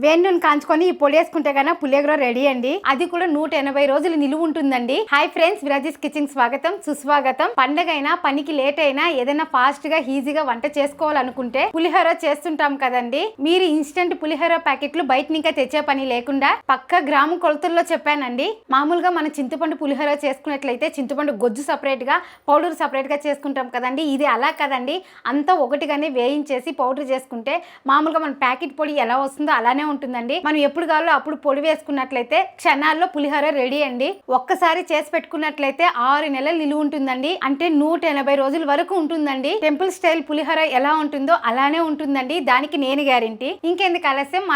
వేడి నూనె కాంచుకొని ఈ పొడి వేసుకుంటే కన్నా పులిహోర రెడీ అండి. అది కూడా 180 రోజులు నిలువ ఉంటుందండి. హాయ్ ఫ్రెండ్స్, విరాజీస్ కిచెన్ స్వాగతం సుస్వాగతం. పండగైనా పనికి లేట్ అయినా ఏదైనా ఫాస్ట్ గా ఈజీగా వంట చేసుకోవాలనుకుంటే పులిహోర చేస్తుంటాం కదండి. మీరు ఇన్స్టెంట్ పులిహోర ప్యాకెట్లు బయట ఇంకా తెచ్చే పని లేకుండా పక్క గ్రాము కొలతల్లో చెప్పానండి. మామూలుగా మనం చింతపండు పులిహోర చేసుకున్నట్లయితే చింతపండు గొజ్జు సపరేట్ గా పౌడర్ సపరేట్ గా చేసుకుంటాం కదండి. ఇది అలా కదండి, అంతా ఒకటిగానే వేయించేసి పౌడర్ చేసుకుంటే మామూలుగా మన ప్యాకెట్ పొడి ఎలా వస్తుందో అలానే ఉంటుందండి. మనం ఎప్పుడు కావాలో అప్పుడు పొడి వేసుకున్నట్లయితే క్షణాల్లో పులిహోర రెడీ అండి. ఒక్కసారి చేసి పెట్టుకున్నట్లయితే 6 నెలలు నిలువ ఉంటుందండి. అంటే 180 రోజుల వరకు ఉంటుందండి. టెంపుల్ స్టైల్ పులిహోర ఎలా ఉంటుందో అలానే ఉంటుందండి. దానికి నేను గ్యారెంటీ. ఇంకెందుకు ఆలస్యం,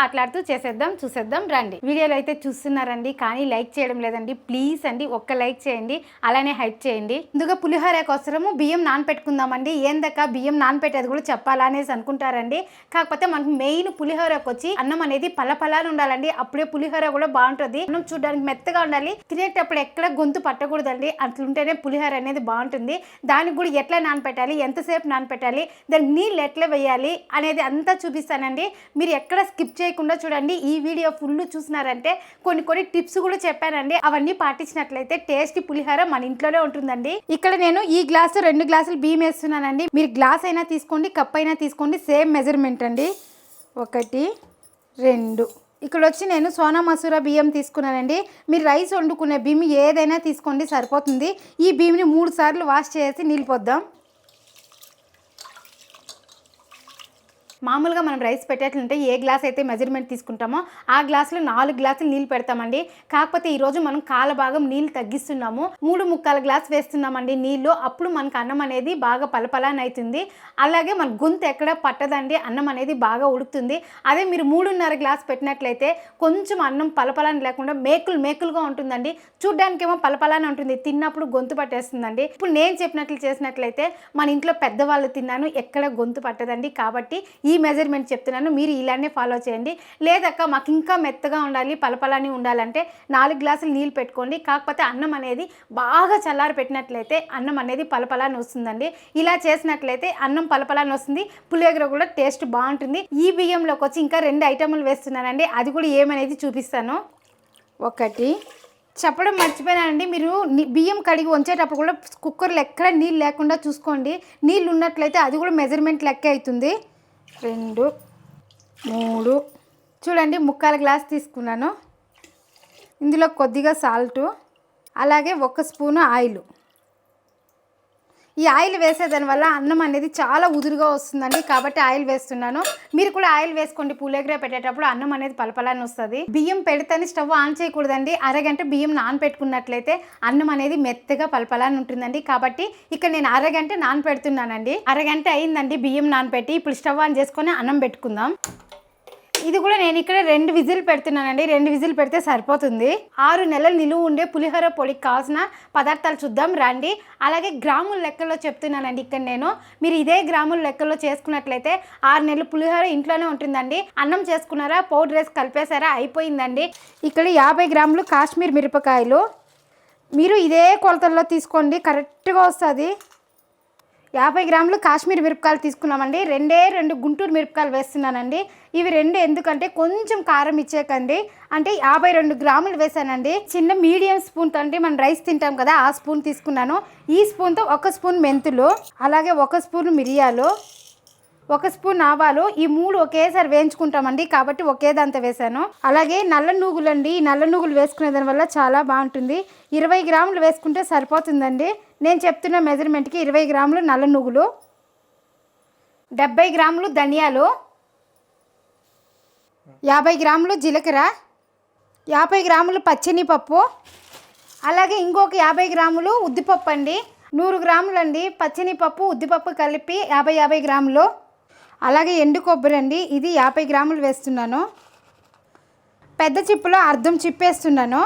ఆట్లాడుతూ చేసేద్దాం, చూసేద్దాం రండి. వీడియోలో అయితే చూస్తున్నారండి, కానీ లైక్ చేయడం లేదండి. ప్లీజ్ అండి, ఒక్క లైక్ చేయండి, అలానే హైప్ చేయండి. ముందుగా పులిహోర కోసము బియ్యం నానపెట్టుకుందామండి. ఏందక్క బియ్యం నానపెట్టేది కూడా చెప్పాలా అనేసి అనుకుంటారండి. కాకపోతే మనకు మెయిన్ పులిహోరకు వచ్చి అన్నం అనేది పలపలాని ఉండాలండి. అప్పుడే పులిహోర కూడా బాగుంటుంది. అన్నం చూడడానికి మెత్తగా ఉండాలి, తినేటప్పుడు ఎక్కడ గొంతు పట్టకూడదండి. అట్లుంటేనే పులిహోర అనేది బాగుంటుంది. దానికి కూడా ఎట్లా నానపెట్టాలి, ఎంతసేపు నానపెట్టాలి, దానికి నీళ్ళు ఎట్లా వేయాలి అనేది అంతా చూపిస్తానండి. మీరు ఎక్కడ స్కిప్ చేయకుండా చూడండి. ఈ వీడియో ఫుల్ చూసినారంటే కొన్ని టిప్స్ కూడా చెప్పానండి. అవన్నీ పాటించినట్లయితే టేస్టీ పులిహోర మన ఇంట్లోనే ఉంటుందండి. ఇక్కడ నేను ఈ గ్లాసు 2 గ్లాసులు బియ్యం వేస్తున్నానండి. మీరు గ్లాస్ అయినా తీసుకోండి, కప్ అయినా తీసుకోండి, సేమ్ మెజర్మెంట్ అండి. 1 2 ఇక్కడ వచ్చి నేను సోనా మసూరా బియ్యం తీసుకున్నానండి. మీరు రైస్ వండుకునే బియ్యం ఏదైనా తీసుకోండి, సరిపోతుంది. ఈ బియ్యంని 3 సార్లు వాష్ చేసి నీళ్ళు పోద్దాం. మామూలుగా మనం రైస్ పెట్టేట్లుంటే ఏ గ్లాస్ అయితే మెజర్మెంట్ తీసుకుంటామో ఆ గ్లాసులో 4 గ్లాసులు నీళ్ళు పెడతామండి. కాకపోతే ఈరోజు మనం కాల భాగం నీళ్ళు తగ్గిస్తున్నాము. 3/4 గ్లాస్ వేస్తున్నామండి నీళ్ళు. అప్పుడు మనకు అన్నం అనేది బాగా పలపలాని అవుతుంది. అలాగే మన గొంతు ఎక్కడ పట్టదండి, అన్నం అనేది బాగా ఉడుకుతుంది. అదే మీరు 3.5 గ్లాస్ పెట్టినట్లయితే కొంచెం అన్నం పలపలాని లేకుండా మేకులుగా ఉంటుందండి. చూడ్డానికేమో పలపలాని ఉంటుంది, తిన్నప్పుడు గొంతు పట్టేస్తుందండి. ఇప్పుడు నేను చెప్పినట్లు చేసినట్లయితే మన ఇంట్లో పెద్దవాళ్ళు తిన్నాను, ఎక్కడ గొంతు పట్టదండి. కాబట్టి ఈ మెజర్మెంట్ చెప్తున్నాను, మీరు ఇలానే ఫాలో చేయండి. లేదక్క మాకు ఇంకా మెత్తగా ఉండాలి, పలపలాని ఉండాలంటే 4 గ్లాసులు నీళ్ళు పెట్టుకోండి. కాకపోతే అన్నం అనేది బాగా చల్లారి పెట్టినట్లయితే అన్నం అనేది పలపలాని వస్తుందండి. ఇలా చేసినట్లయితే అన్నం పలపలాని వస్తుంది, పులిహోర కూడా టేస్ట్ బాగుంటుంది. ఈ బియ్యంలోకి వచ్చి ఇంకా 2 ఐటములు వేస్తున్నానండి. అది కూడా ఏమనేది చూపిస్తాను. 1 చెప్పడం మర్చిపోయానండి, మీరు బియ్యం కడిగి వంచేటప్పుడు కూడా కుక్కర్లో ఎక్కడ నీళ్ళు లేకుండా చూసుకోండి. నీళ్ళు ఉన్నట్లయితే అది కూడా మెజర్మెంట్ లెక్క అవుతుంది. 2 3 చూడండి, 1/4 గ్లాస్ తీసుకున్నాను. ఇందులో కొద్దిగా సాల్టు, అలాగే 1 స్పూను ఆయిల్. ఈ ఆయిల్ వేసేదాని వల్ల అన్నం అనేది చాలా ఉదురుగా వస్తుందండి. కాబట్టి ఆయిల్ వేస్తున్నాను. మీరు కూడా ఆయిల్ వేసుకోండి. పులిహోర పెట్టేటప్పుడు అన్నం అనేది పలపలాని వస్తుంది. బియ్యం పెడితేనే స్టవ్ ఆన్ చేయకూడదండి. అరగంట బియ్యం నానపెట్టుకున్నట్లయితే అన్నం అనేది మెత్తగా పలపలాని ఉంటుందండి. కాబట్టి ఇక్కడ నేను అరగంట నానపెడుతున్నానండి. అరగంట అయిందండి బియ్యం నానపెట్టి. ఇప్పుడు స్టవ్ ఆన్ చేసుకొని అన్నం పెట్టుకుందాం. ఇది కూడా నేను ఇక్కడ 2 విజిల్ పెడుతున్నానండి. 2 విజిల్ పెడితే సరిపోతుంది. 6 నెలలు నిలువ ఉండే పులిహోర పొడికి కావాల్సిన పదార్థాలు చూద్దాం రండి. అలాగే గ్రాముల లెక్కలో చెప్తున్నానండి. ఇక్కడ నేను మీరు ఇదే గ్రాముల లెక్కలో చేసుకున్నట్లయితే 6 నెలలు పులిహోర ఇంట్లోనే ఉంటుందండి. అన్నం చేసుకున్నారా, పౌడర్ వేసి కలిపేసారా, అయిపోయిందండి. ఇక్కడ 50 గ్రాములు కాశ్మీర్ మిరపకాయలు. మీరు ఇదే కొలతల్లో తీసుకోండి, కరెక్ట్గా వస్తుంది. 50 గ్రాములు కాశ్మీర్ మిరపకాయలు తీసుకున్నామండి. 2 గుంటూరు మిరపకాయలు వేస్తున్నానండి. ఇవి 2 ఎందుకంటే కొంచెం కారం ఇచ్చేకండి. అంటే 52 గ్రాములు వేసానండి. చిన్న మీడియం స్పూన్ అంటే మనం రైస్ తింటాం కదా, ఆ స్పూన్ తీసుకున్నాను. ఈ స్పూన్తో 1 స్పూన్ మెంతులు, అలాగే 1 స్పూన్ మిరియాలు, 1 స్పూన్ ఆవాలు. ఈ 3 ఒకేసారి వేయించుకుంటామండి, కాబట్టి ఒకే దాంతో వేసాను. అలాగే నల్ల నూగులు అండి. ఈ నల్ల నూగులు వేసుకునే దాని వల్ల చాలా బాగుంటుంది. 20 గ్రాములు వేసుకుంటే సరిపోతుందండి. నేను చెప్తున్న మెజర్మెంట్కి 20 గ్రాములు నల్ల నువ్వులు, 70 గ్రాములు ధనియాలు, 50 గ్రాములు జీలకర్ర, 50 గ్రాములు పచ్చనిపప్పు, అలాగే ఇంకొక 50 గ్రాములు ఉద్దిపప్పు అండి. 100 గ్రాములు అండి పచ్చనిపప్పు, ఉద్దిపప్పు కలిపి 50 గ్రాములు. అలాగే ఎండు కొబ్బరి అండి, ఇది 50 గ్రాములు వేస్తున్నాను. పెద్ద చిప్పులో అర్ధం చిప్పేస్తున్నాను.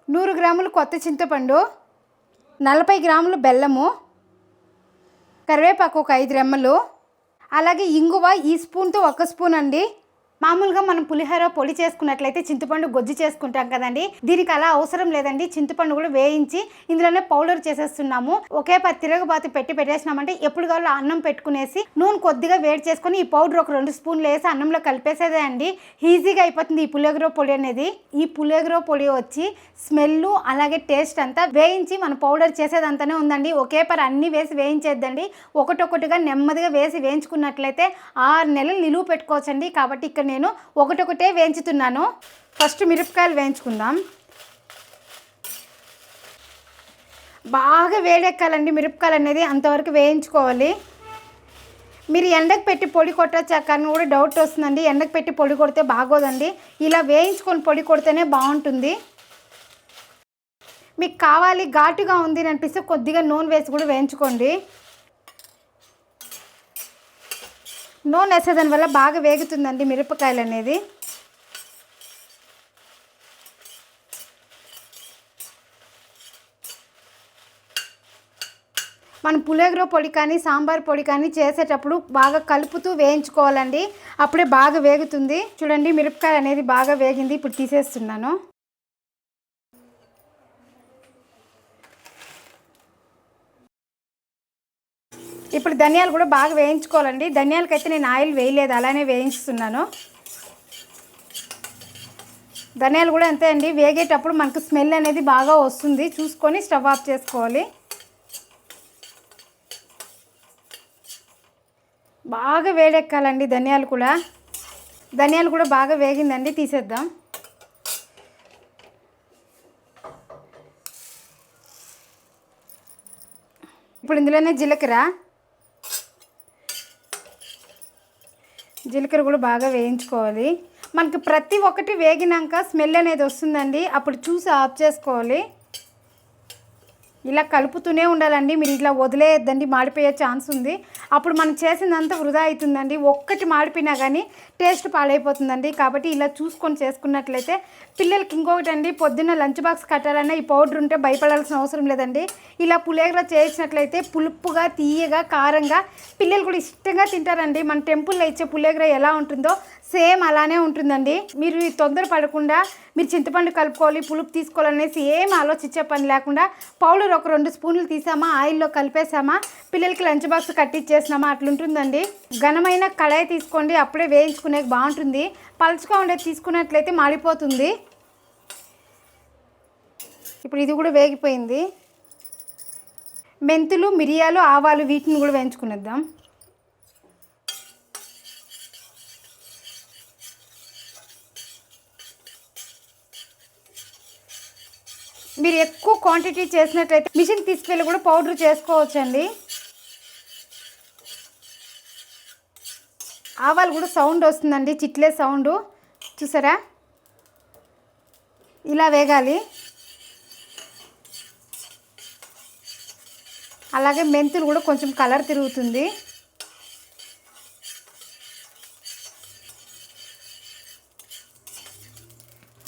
100 గ్రాములు కొత్త చింతపండు, 40 గ్రాములు బెల్లము, కరివేపాకు ఒక 5 రెమ్మలు, అలాగే ఇంగువ ఈ స్పూన్తో 1 స్పూన్ అండి. మామూలుగా మనం పులిహోర పొడి చేసుకున్నట్లయితే చింతపండు గొజ్జు చేసుకుంటాం కదండి, దీనికి అలా అవసరం లేదండి. చింతపండు కూడా వేయించి ఇందులోనే పౌడర్ చేసేస్తున్నాము. ఒకే తిరగబాతు పెట్టేసినామంటే ఎప్పుడు కావాలో అన్నం పెట్టుకునేసి నూనె కొద్దిగా వేడి చేసుకొని ఈ పౌడర్ ఒక 2 స్పూన్లు వేసి అన్నంలో కలిపేసేదే అండి. ఈజీగా అయిపోతుంది ఈ పులిహోర పొడి అనేది. ఈ పులిహోర పొడి వచ్చి స్మెల్ అలాగే టేస్ట్ అంతా వేయించి మన పౌడర్ చేసేదంతానే ఉందండి. ఒకే అన్ని వేసి వేయించేద్దండి. ఒకటొకటిగా నెమ్మదిగా వేసి వేయించుకున్నట్లయితే 6 నెలలు నిలువ పెట్టుకోవచ్చండి. కాబట్టి ఇక్కడ నేను ఒకటొకటే వేయించుతున్నాను. ఫస్ట్ మిరపకాయలు వేయించుకుందాం. బాగా వేడెక్కాలండి మిరపకాయలు అనేది, అంతవరకు వేయించుకోవాలి. మీరు ఎండకు పెట్టి పొడి కొట్టచ్చాక అని కూడా డౌట్ వస్తుందండి. ఎండకు పెట్టి పొడి కొడితే బాగోదండి, ఇలా వేయించుకొని పొడి కొడితేనే బాగుంటుంది. మీకు కావాలి ఘాటుగా ఉంది అనిపిస్తే కొద్దిగా నూనె వేసి కూడా వేయించుకోండి. నూనె వేసేదాని వల్ల బాగా వేగుతుందండి మిరపకాయలు అనేది. మనం పులిహోర పొడి కానీ సాంబార్ పొడి కానీ చేసేటప్పుడు బాగా కలుపుతూ వేయించుకోవాలండి, అప్పుడే బాగా వేగుతుంది. చూడండి మిరపకాయ అనేది బాగా వేగింది. ఇప్పుడు తీసేస్తున్నాను. ఇప్పుడు ధనియాలు కూడా బాగా వేయించుకోవాలండి. ధనియాలకైతే నేను ఆయిల్ వేయలేదు, అలానే వేయించుతున్నాను. ధనియాలు కూడా అంతే అండి, వేగేటప్పుడు మనకు స్మెల్ అనేది బాగా వస్తుంది, చూసుకొని స్టవ్ ఆఫ్ చేసుకోవాలి. బాగా వేడెక్కాలండి ధనియాలు కూడా బాగా వేగిందండి, తీసేద్దాం. ఇప్పుడు ఇందులోనే జీలకర్ర కూడా బాగా వేయించుకోవాలి. మనకి ప్రతి ఒక్కటి వేగినాక స్మెల్ అనేది వస్తుందండి, అప్పుడు చూసి ఆఫ్ చేసుకోవాలి. ఇలా కలుపుతూనే ఉండాలండి, మీరు ఇట్లా వదిలేయద్దండి, మాడిపోయే ఛాన్స్ ఉంది. అప్పుడు మనం చేసిందంతా వృధా అవుతుందండి. ఒక్కటి మాడిపోయినా కానీ టేస్ట్ పాడైపోతుందండి. కాబట్టి ఇలా చూసుకొని చేసుకున్నట్లయితే పిల్లలకి ఇంకొకటి అండి, పొద్దున్న లంచ్ బాక్స్ కట్టాలన్నా ఈ పౌడర్ ఉంటే భయపడాల్సిన అవసరం లేదండి. ఇలా పులిహోర చేసినట్లయితే పులుపుగా తీయగా కారంగా పిల్లలు కూడా ఇష్టంగా తింటారండి. మన టెంపుల్లో ఇచ్చే పులిహోర ఎలా ఉంటుందో సేమ్ అలానే ఉంటుందండి. మీరు తొందర పడకుండా మీరు చింతపండు కలుపుకోవాలి, పులుపు తీసుకోవాలనేసి ఏం ఆలోచించే పని లేకుండా పౌడర్ ఒక 2 స్పూన్లు తీసామా, ఆయిల్లో కలిపేసామా, పిల్లలకి లంచ్ బాక్స్ కట్టించేసినామా అట్లుంటుందండి. ఘనమైన కళాయి తీసుకోండి, అప్పుడే వేయించుకునే బాగుంటుంది. పలుచుగా ఉండేది తీసుకున్నట్లయితే మాడిపోతుంది. ఇప్పుడు ఇది కూడా వేగిపోయింది. మెంతులు, మిరియాలు, ఆవాలు వీటిని కూడా వేయించుకునేద్దాం. మీరు ఎక్కువ క్వాంటిటీ చేసినట్లయితే మిషన్ తీసుకెళ్ళి కూడా పౌడర్ చేసుకోవచ్చండి. ఆవాలు కూడా సౌండ్ వస్తుందండి, చిట్లే సౌండ్ చూసారా, ఇలా వేగాలి. అలాగే మెంతులు కూడా కొంచెం కలర్ తిరుగుతుంది.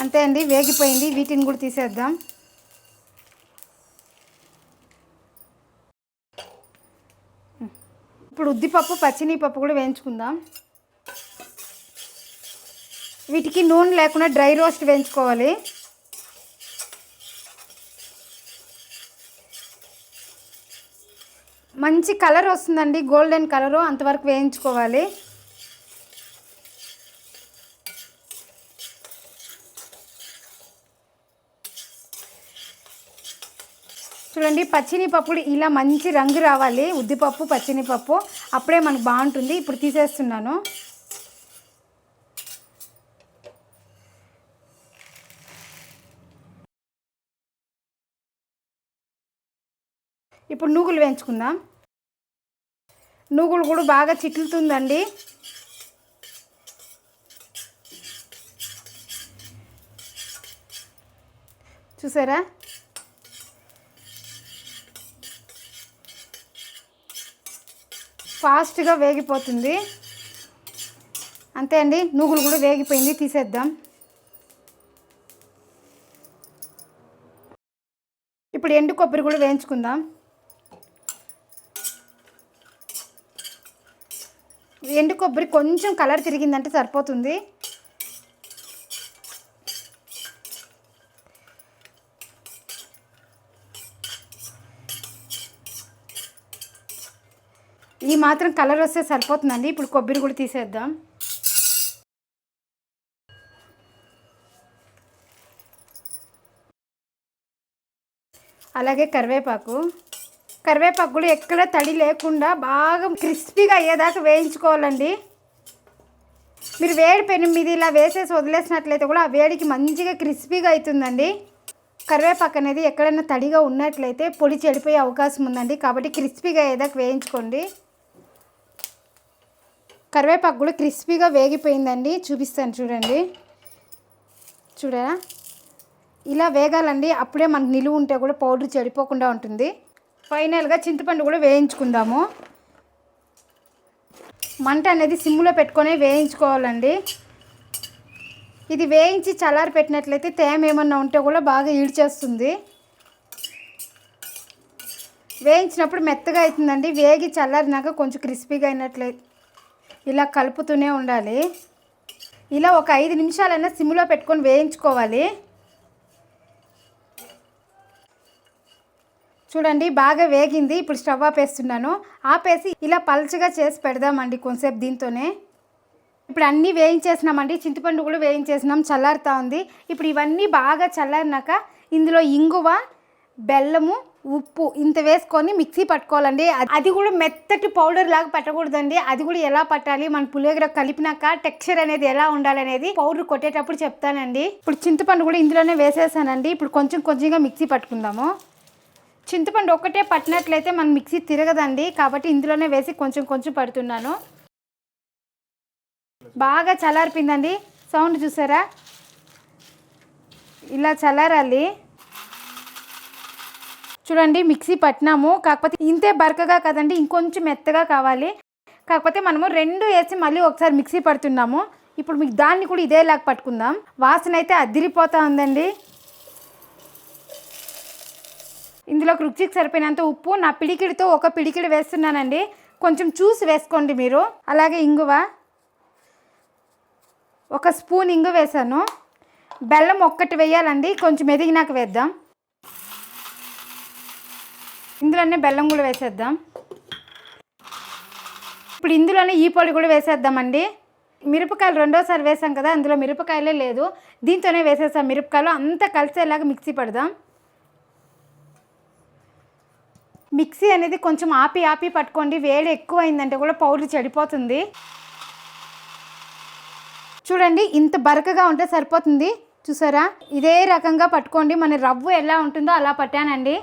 అంతే అండి, వేగిపోయింది. వీటిని కూడా తీసేద్దాం. ఇప్పుడు ఉద్దిపప్పు, పచ్చినిపప్పు కూడా వేయించుకుందాం. వీటికి నూనె లేకుండా డ్రై రోస్ట్ వేయించుకోవాలి. మంచి కలర్ వస్తుందండి, గోల్డెన్ కలరు, అంతవరకు వేయించుకోవాలి. చూడండి పచ్చినిపప్పు ఇలా మంచి రంగు రావాలి, ఉద్దిపప్పు పచ్చినిపప్పు, అప్పుడే మనకు బాగుంటుంది. ఇప్పుడు తీసేస్తున్నాను. ఇప్పుడు నూగులు వేయించుకుందాం. నూగులు కూడా బాగా చిట్లుతుందండి. చూసారా, ఫాస్ట్గా వేగిపోతుంది. అంతే అండి, నూగులు కూడా వేగిపోయింది, తీసేద్దాం. ఇప్పుడు ఎండు కొబ్బరి కూడా వేయించుకుందాం. ఎండు కొబ్బరి కొంచెం కలర్ తిరిగిందంటే సరిపోతుంది. ఈ మాత్రం కలర్ వస్తే సరిపోతుందండి. ఇప్పుడు కొబ్బరి కూడా తీసేద్దాం. అలాగే కరివేపాకు కూడా ఎక్కడ తడి లేకుండా బాగా క్రిస్పీగా అయ్యేదాకా వేయించుకోవాలండి. మీరు వేడి పెనం మీద ఇలా వేసేసి వదిలేసినట్లయితే కూడా ఆ వేడికి మంచిగా క్రిస్పీగా అవుతుందండి. కరివేపాకు అనేది ఎక్కడైనా తడిగా ఉన్నట్లయితే పొడి చెడిపోయే అవకాశం ఉందండి. కాబట్టి క్రిస్పీగా అయ్యేదాకా వేయించుకోండి. కరివేపాకు కూడా క్రిస్పీగా వేగిపోయిందండి. చూపిస్తాను చూడండి. చూడరా, ఇలా వేగాలండి. అప్పుడే మనకు నిలువ ఉంటే కూడా పౌడర్ చెడిపోకుండా ఉంటుంది. ఫైనల్గా చింతపండు కూడా వేయించుకుందాము. మంట అనేది సిమ్లో పెట్టుకొని వేయించుకోవాలండి. ఇది వేయించి చల్లారి పెట్టినట్లయితే తేమ ఏమన్నా ఉంటే కూడా బాగా ఈడ్చేస్తుంది. వేయించినప్పుడు మెత్తగా అవుతుందండి. వేగి చల్లారినాక కొంచెం క్రిస్పీగా అయినట్లయితే ఇలా కలుపుతూనే ఉండాలి. ఇలా ఒక 5 నిమిషాలైనా సిమ్లో పెట్టుకొని వేయించుకోవాలి. చూడండి బాగా వేగింది. ఇప్పుడు స్టవ్ ఆపేస్తున్నాను. ఆపేసి ఇలా పల్చగా చేసి పెడదామండి కొంచెంసేపు దీంతోనే. ఇప్పుడు అన్నీ వేయించేసినామండి. చింతపండు కూడా వేయించేసినాం, చల్లారుతూ ఉంది. ఇప్పుడు ఇవన్నీ బాగా చల్లారినాక ఇందులో ఇంగువ, బెల్లము, ఉప్పు ఇంత వేసుకొని మిక్సీ పట్టుకోవాలండి. అది కూడా మెత్తటి పౌడర్ లాగా పట్టకూడదండి. అది కూడా ఎలా పట్టాలి, మన పులిహోర కలిపినాక టెక్స్చర్ అనేది ఎలా ఉండాలనేది పౌడర్ కొట్టేటప్పుడు చెప్తానండి. ఇప్పుడు చింతపండు కూడా ఇందులోనే వేసేసానండి. ఇప్పుడు కొంచెం కొంచెంగా మిక్సీ పట్టుకుందాము. చింతపండు ఒక్కటే పట్టినట్లయితే మన మిక్సీ తిరగదండి. కాబట్టి ఇందులోనే వేసి కొంచెం కొంచెం పడుతున్నాను. బాగా చల్లారిపోయిందండి. సౌండ్ చూసారా, ఇలా చల్లారాలి. చూడండి మిక్సీ పట్టినాము. కాకపోతే ఇంతే బరకగా కదండి, ఇంకొంచెం మెత్తగా కావాలి. కాకపోతే మనము 2 వేసి మళ్ళీ ఒకసారి మిక్సీ పడుతున్నాము. ఇప్పుడు మీకు దాన్ని కూడా ఇదేలాగా పట్టుకుందాం. వాసన అయితే అదిరిపోతూ ఉందండి. ఇందులోకి రుచికి సరిపోయినంత ఉప్పు, నా పిడికిడితో ఒక పిడికిడి వేస్తున్నానండి. కొంచెం చూసి వేసుకోండి మీరు. అలాగే ఇంగువ, 1 స్పూన్ ఇంగువ వేసాను. బెల్లం ఒక్కటి వేయాలండి, కొంచెం ఎదిగినాక వేద్దాం. ఇందులోనే బెల్లం కూడా వేసేద్దాం. ఇప్పుడు ఇందులోనే ఈ పొడి కూడా వేసేద్దామండి. మిరపకాయలు రెండోసారి వేసాం కదా, అందులో మిరపకాయలే లేదు, దీంతోనే వేసేసాం మిరపకాయలు. అంతా కలిసేలాగా మిక్సీ పడదాం. మిక్సీ అనేది కొంచెం ఆపి పట్టుకోండి. వేడి ఎక్కువ అయిందంటే కూడా పౌడర్ చెడిపోతుంది. చూడండి ఇంత బరకగా ఉంటే సరిపోతుంది. చూసారా, ఇదే రకంగా పట్టుకోండి. మన రవ్వ ఎలా ఉంటుందో అలా పట్టానండి.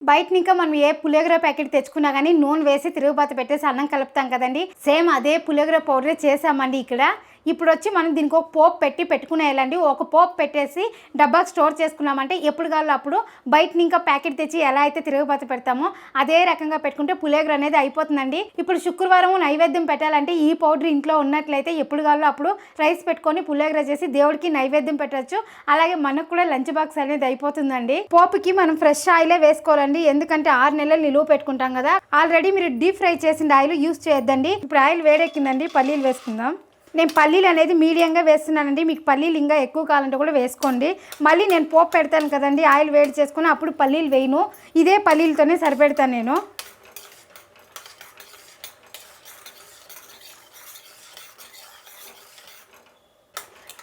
బయట ఇంకా మనం ఏ పులిహోర ప్యాకెట్ తెచ్చుకున్నా కానీ నూనె వేసి తిరుగుబాత పెట్టేసి అన్నం కలుపుతాం కదండి, సేమ్ అదే పులిహోర పౌడరే చేసామండి ఇక్కడ. ఇప్పుడు వచ్చి మనం దీనికి ఒక పోపు పెట్టుకునేయాలండి. ఒక పోపు పెట్టేసి డబ్బాకి స్టోర్ చేసుకున్నామంటే ఎప్పుడు కావాలో అప్పుడు బయట ఇంకా ప్యాకెట్ తెచ్చి ఎలా అయితే తిరుగుబాత పెడతామో అదే రకంగా పెట్టుకుంటే పులిహోర అనేది అయిపోతుందండి. ఇప్పుడు శుక్రవారం నైవేద్యం పెట్టాలంటే ఈ పౌడర్ ఇంట్లో ఉన్నట్లయితే ఎప్పుడు కావాలో అప్పుడు రైస్ పెట్టుకొని పులిహోర చేసి దేవుడికి నైవేద్యం పెట్టచ్చు. అలాగే మనకు కూడా లంచ్ బాక్స్ అనేది అయిపోతుందండి. పోపుకి మనం ఫ్రెష్ ఆయిలే వేసుకోవాలండి. ఎందుకంటే 6 నెలలు నిలువ పెట్టుకుంటాం కదా. ఆల్రెడీ మీరు డీప్ ఫ్రై చేసిన ఆయిల్ యూస్ చేయొద్దండి. ఇప్పుడు ఆయిల్ వేడెక్కిందండి, పల్లీలు వేసుకుందాం. నేను పల్లీలు అనేది మీడియంగా వేస్తున్నానండి. మీకు పల్లీలు ఇంకా ఎక్కువ కావాలంటే కూడా వేసుకోండి. మళ్ళీ నేను పోపు పెడతాను కదండి, ఆయిల్ వేడి చేసుకుని అప్పుడు పల్లీలు వేయను. ఇదే పల్లీలతోనే సరిపెడతాను నేను.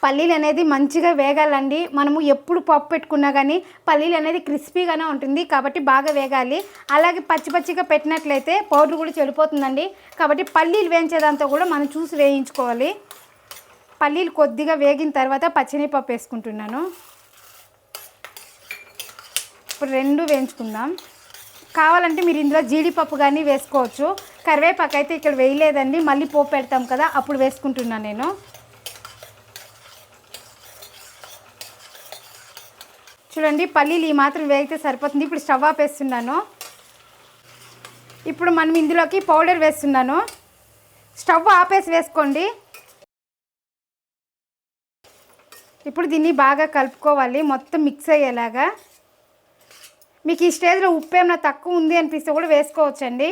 పల్లీలు అనేది మంచిగా వేగాలండి. మనము ఎప్పుడు పప్పు పెట్టుకున్నా కానీ పల్లీలు అనేది క్రిస్పీగానే ఉంటుంది. కాబట్టి బాగా వేగాలి. అలాగే పచ్చిగా పెట్టినట్లయితే పౌడర్ కూడా చెడిపోతుందండి. కాబట్టి పల్లీలు వేయించేదంతా కూడా మనం చూసి వేయించుకోవాలి. పల్లీలు కొద్దిగా వేగిన తర్వాత పచ్చినిపప్పు వేసుకుంటున్నాను. ఇప్పుడు 2 వేయించుకుందాం. కావాలంటే మీరు ఇందులో జీడిపప్పు కానీ వేసుకోవచ్చు. కరివేపాకు అయితే ఇక్కడ వేయలేదండి, మళ్ళీ పోపు పెడతాం కదా అప్పుడు వేసుకుంటున్నాను నేను. చూడండి పల్లీలు ఈ మాత్రం వేగితే సరిపోతుంది. ఇప్పుడు స్టవ్ ఆపేస్తున్నాను. ఇప్పుడు మనం ఇందులోకి పౌడర్ వేస్తున్నాను. స్టవ్ ఆపేసి వేసుకోండి. ఇప్పుడు దీన్ని బాగా కలుపుకోవాలి, మొత్తం మిక్స్ అయ్యేలాగా. మీకు ఈ స్టేజ్లో ఉప్పు ఏమైనా తక్కువ ఉంది అనిపిస్తే కూడా వేసుకోవచ్చండి.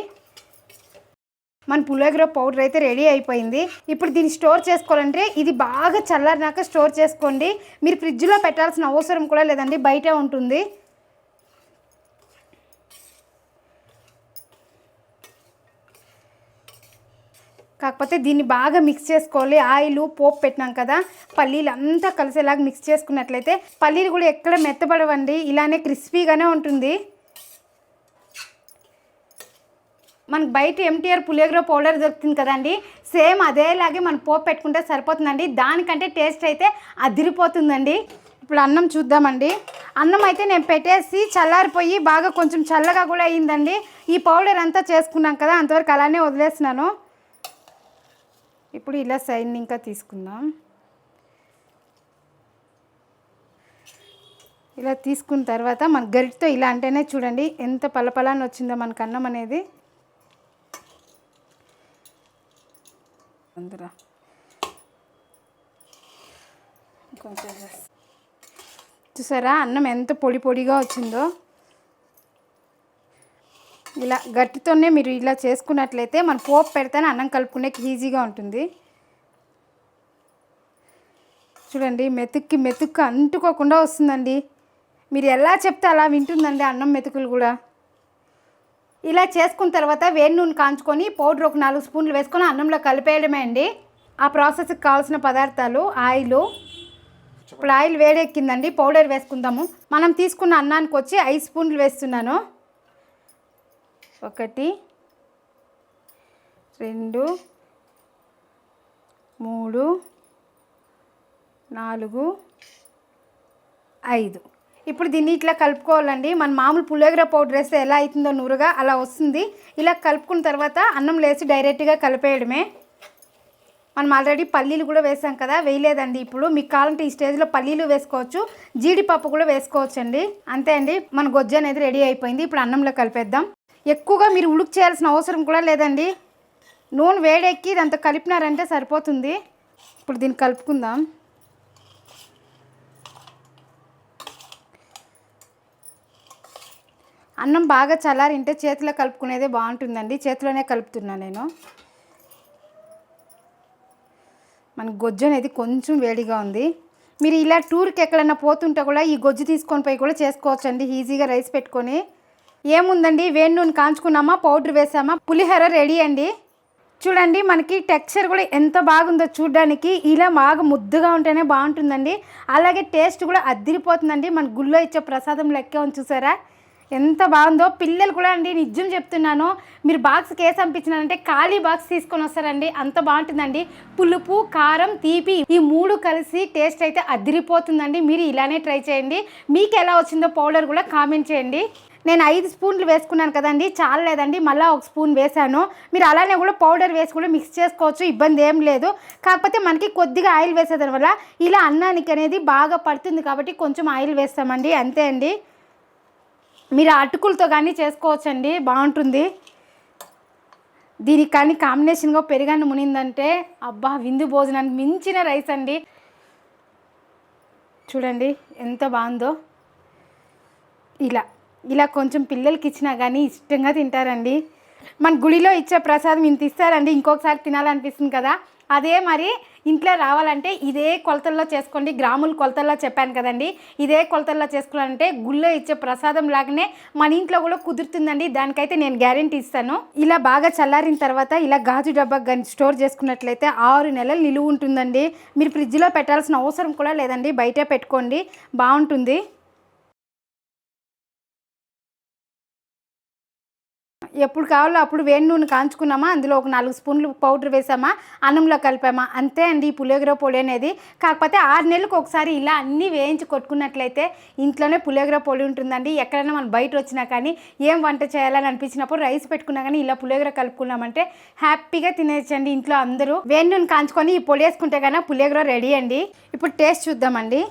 మన పులిహోర పౌడర్ అయితే రెడీ అయిపోయింది. ఇప్పుడు దీన్ని స్టోర్ చేసుకోవాలంటే ఇది బాగా చల్లారినాక స్టోర్ చేసుకోండి. మీరు ఫ్రిడ్జ్లో పెట్టాల్సిన అవసరం కూడా లేదండి, బయటే ఉంటుంది. కాకపోతే దీన్ని బాగా మిక్స్ చేసుకోవాలి. ఆయిల్ పోపు పెట్టినాం కదా, పల్లీలు అంతా కలిసేలాగా మిక్స్ చేసుకున్నట్లయితే పల్లీలు కూడా ఎక్కడ మెత్తబడవండి, ఇలానే క్రిస్పీగానే ఉంటుంది. మనకు బయట ఎంటీఆర్ పులిహోర పౌడర్ దొరుకుతుంది కదండి, సేమ్ అదేలాగే మనం పోపు పెట్టుకుంటే సరిపోతుందండి. దానికంటే టేస్ట్ అయితే అదిరిపోతుందండి. ఇప్పుడు అన్నం చూద్దామండి. అన్నం అయితే నేను పెట్టేసి చల్లారిపోయి బాగా కొంచెం చల్లగా కూడా అయ్యిందండి. ఈ పౌడర్ అంతా చేసుకున్నాం కదా, అంతవరకు అలానే వదిలేసినాను. ఇప్పుడు ఇలా సైడ్ ఇంకా తీసుకుందాం. ఇలా తీసుకున్న తర్వాత మన గరిటతో ఇలా అంటేనే చూడండి ఎంత పలపలాన్ని వచ్చిందో మనకు అన్నం అనేది. అందురా కొంచెం చూసారా అన్నం ఎంత పొడి పొడిగా వచ్చిందో. ఇలా గట్టితోనే మీరు ఇలా చేసుకున్నట్లయితే మన పోపు పెడితేనే అన్నం కలుపుకునే ఈజీగా ఉంటుంది. చూడండి మెతుక్కి అంటుకోకుండా వస్తుందండి. మీరు ఎలా చెప్తే అలా వింటుందండి అన్నం మెతుకులు కూడా. ఇలా చేసుకున్న తర్వాత వేడి నూనె కాంచుకొని పౌడర్ ఒక 4 స్పూన్లు వేసుకొని అన్నంలో కలిపేయడమే అండి. ఆ ప్రాసెస్కి కావాల్సిన పదార్థాలు ఆయిల్. ఇప్పుడు ఆయిల్ వేడెక్కిందండి, పౌడర్ వేసుకుందాము. మనం తీసుకున్న అన్నానికి వచ్చి 5 స్పూన్లు వేస్తున్నాను. 1 2 3 4 5. ఇప్పుడు దీన్ని ఇట్లా కలుపుకోవాలండి. మన మామూలు పులిహోర పౌడర్ వేస్తే ఎలా అవుతుందో నూరుగా అలా వస్తుంది. ఇలా కలుపుకున్న తర్వాత అన్నం లేసి డైరెక్ట్గా కలిపేయడమే. మనం ఆల్రెడీ పల్లీలు కూడా వేసాం కదా, వేయలేదండి. ఇప్పుడు మీకు కావాలంటే ఈ స్టేజ్లో పల్లీలు వేసుకోవచ్చు, జీడిపప్పు కూడా వేసుకోవచ్చండి. అంతే అండి, మన గొజ్జు అనేది రెడీ అయిపోయింది. ఇప్పుడు అన్నంలో కలిపేద్దాం. ఎక్కువగా మీరు ఉడుకు చేయాల్సిన అవసరం కూడా లేదండి. నూనె వేడెక్కి ఇదంతా కలిపినారంటే సరిపోతుంది. ఇప్పుడు దీన్ని కలుపుకుందాం. అన్నం బాగా చల్లారింటే చేతిలో కలుపుకునేదే బాగుంటుందండి. చేతిలోనే కలుపుతున్నాను నేను. మన గొజ్జు అనేది కొంచెం వేడిగా ఉంది. మీరు ఇలా టూర్కి ఎక్కడైనా పోతుంటే కూడా ఈ గొజ్జు తీసుకొని పోయి కూడా చేసుకోవచ్చండి ఈజీగా. రైస్ పెట్టుకొని ఏముందండి, వేడి నూనె కాంచుకున్నామా, పౌడర్ వేసామా, పులిహోర రెడీ అండి. చూడండి మనకి టెక్స్చర్ కూడా ఎంత బాగుందో చూడడానికి. ఇలా బాగా ముద్దుగా ఉంటేనే బాగుంటుందండి. అలాగే టేస్ట్ కూడా అదిరిపోతుందండి. మన గుళ్ళో ఇచ్చే ప్రసాదం లెక్కే ఉంది చూసారా ఎంత బాగుందో. పిల్లలు కూడా అండి నిజం చెప్తున్నాను, మీరు బాక్స్కి వేసి పంపించినారంటే ఖాళీ బాక్స్ తీసుకొని వస్తారండి, అంత బాగుంటుందండి. పులుపు, కారం, తీపి ఈ 3 కలిసి టేస్ట్ అయితే అదిరిపోతుందండి. మీరు ఇలానే ట్రై చేయండి. మీకు ఎలా వచ్చిందో పౌడర్ కూడా కామెంట్ చేయండి. నేను 5 స్పూన్లు వేసుకున్నాను కదండి, చాలా లేదండి, మళ్ళీ 1 స్పూన్ వేసాను. మీరు అలానే కూడా పౌడర్ వేసి కూడా మిక్స్ చేసుకోవచ్చు, ఇబ్బంది ఏం లేదు. కాకపోతే మనకి కొద్దిగా ఆయిల్ వేసేదాని వల్ల ఇలా అన్నానికి అనేది బాగా పడుతుంది కాబట్టి కొంచెం ఆయిల్ వేస్తామండి, అంతే అండి. మీరు అటుకులతో కానీ చేసుకోవచ్చండి, బాగుంటుంది. దీనికి కానీ కాంబినేషన్గా పెరుగన్నం మునిందంటే అబ్బా విందు భోజనానికి మించిన రైస్ అండి. చూడండి ఎంత బాగుందో. ఇలా కొంచెం పిల్లలకి ఇచ్చినా కానీ ఇష్టంగా తింటారండి. మన గుడిలో ఇచ్చే ప్రసాదం ఇంత ఇస్తారండి, ఇంకొకసారి తినాలనిపిస్తుంది కదా. అదే మరి ఇంట్లో రావాలంటే ఇదే కొలతల్లో చేసుకోండి. గ్రాముల కొలతల్లో చెప్పాను కదండి, ఇదే కొలతల్లో చేసుకోవాలంటే గుళ్ళో ఇచ్చే ప్రసాదం లాగానే మన ఇంట్లో కూడా కుదురుతుందండి. దానికైతే నేను గ్యారెంటీ ఇస్తాను. ఇలా బాగా చల్లారిన తర్వాత ఇలా గాజు డబ్బా కానీ స్టోర్ చేసుకున్నట్లయితే 6 నెలలు నిలువ ఉంటుందండి. మీరు ఫ్రిడ్జ్లో పెట్టాల్సిన అవసరం కూడా లేదండి, బయటే పెట్టుకోండి, బాగుంటుంది. ఎప్పుడు కావాలో అప్పుడు వేడి నూనె కాంచుకున్నామా, అందులో ఒక 4 స్పూన్లు పౌడర్ వేసామా, అన్నంలో కలిపామా, అంతే అండి ఈ పులిహోర పొడి అనేది. కాకపోతే 6 నెలలకు ఒకసారి ఇలా అన్నీ వేయించి కొట్టుకున్నట్లయితే ఇంట్లోనే పులిహోర పొడి ఉంటుందండి. ఎక్కడైనా మనం బయట వచ్చినా కానీ ఏం వంట చేయాలని అనిపించినప్పుడు రైస్ పెట్టుకున్నా కానీ ఇలా పులిహోర కలుపుకున్నామంటే హ్యాపీగా తినేయచ్చండి ఇంట్లో అందరూ. వేడి నూనె కాంచుకొని ఈ పొడి వేసుకుంటే కానీ పులిహోర రెడీ అండి. ఇప్పుడు టేస్ట్ చూద్దామండి.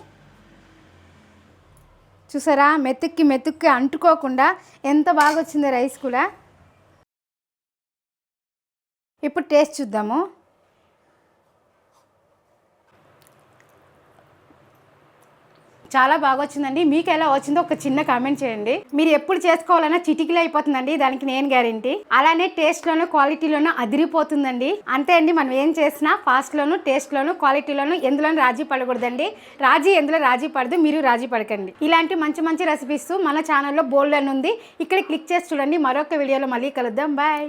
చూసారా మెతుక్కి అంటుకోకుండా ఎంత బాగా వచ్చిందో రైస్ కూడా. ఇప్పుడు టేస్ట్ చూద్దాము. చాలా బాగా వచ్చిందండి. మీకు ఎలా వచ్చిందో ఒక చిన్న కామెంట్ చేయండి. మీరు ఎప్పుడు చేసుకోవాలన్నా చిటికలో అయిపోతుందండి, దానికి నేను గ్యారెంటీ. అలానే టేస్ట్లోనూ క్వాలిటీలోనూ అదిరిపోతుందండి. అంతే అండి, మనం ఏం చేసినా ఫాస్ట్లోను, టేస్ట్లోను, క్వాలిటీలోను ఎందులోనూ రాజీ పడకూడదండి. ఎందులో రాజీ పడదు, మీరు రాజీ పడకండి. ఇలాంటి మంచి మంచి రెసిపీస్ మన ఛానల్లో బోల్డ్ అని ఉంది, ఇక్కడ క్లిక్ చేసి చూడండి. మరొక వీడియోలో మళ్ళీ కలుద్దాం. బాయ్.